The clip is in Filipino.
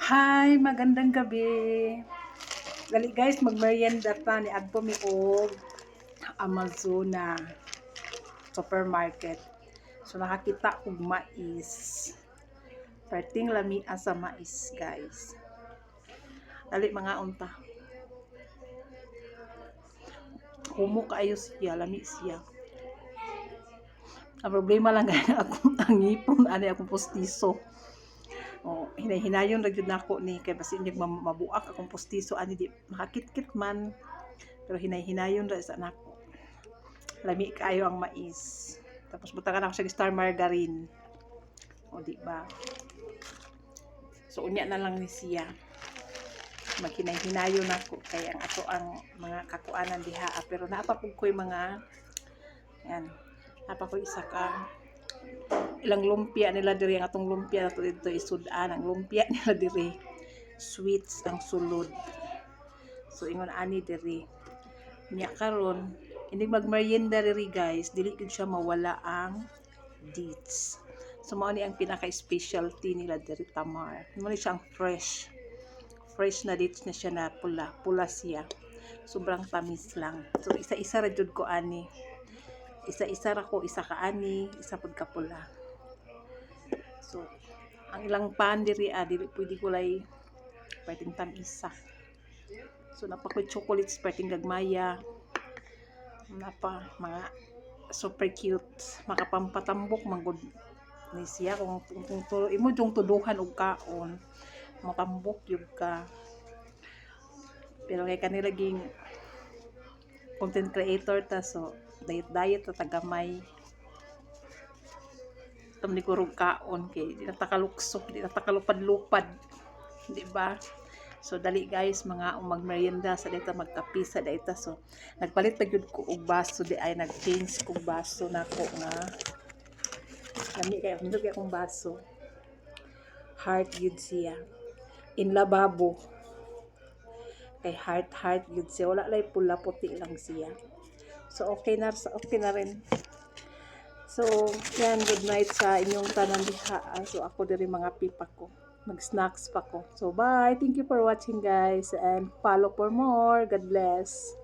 Hi, magandang gabi. Dali guys, magmerienda ta ni adto mi og Amazona supermarket. So nakakita og mais. Perting lamia sa mais, guys. Dali mga unta. Kumo kaayo siya, lami siya. Ang problema lang gaya akong angipon, ani akong postiso. Oh, hinay-hinayon ra gyud nako ni kay basi hindi mabuak akong postiso ani di makakitkit man. Pero hinay-hinayon ra sa nako. Lami kaayo ang mais. Tapos butakan ako sa star margarine. O di ba? So unya na lang ni siya. Maghinay-hinayon nako kay ang ato ang mga kakuanan diha pero napapug ko'y mga yan. Napa ko isa ka ilang lumpia nila diri ang atong lumpia nato dito isud-an ang lumpia nila diri sweets ang sulod. So ingon ani diri nya karon hindi magmerienda diri guys dili gid siya mawala ang dates. So mao ni ang pinaka-specialty nila diri Tamar. Mo ni siyang fresh na dates na siya na pula siya. Sobrang tamis lang. So isa-isa ra jud ko ani. Isa-isa ra ko, isa ka ani, isa pud ka pula. So ang ilang pan diri dili pwede kulay pwedeng tam-isa. So napakoy chocolates pwedeng gagmaya. Napa mga super cute, makapampatambok manggod ni siya kung imo jung tuduhan og kaon, matambok yun ka. Pero kay kanila ging content creator ta so diet ta tagamay tam ni kurog kaon kay di na takaluksok di na takalupad-lupad di ba? So dali guys mga magmerienda sa dita magkape sa dita so nagpalit na gyud ko og baso di ay nag-change kog baso nako nga lami kay nindot kay akong baso heart gyud siya in lababo kay heart gyud siya wala lay pula puti lang siya. So okay na rin. So yan, good night sa inyong tanan diha. So ako diri mga pipa ko. Mag-snacks pa ko. So bye. Thank you for watching guys and follow for more. God bless.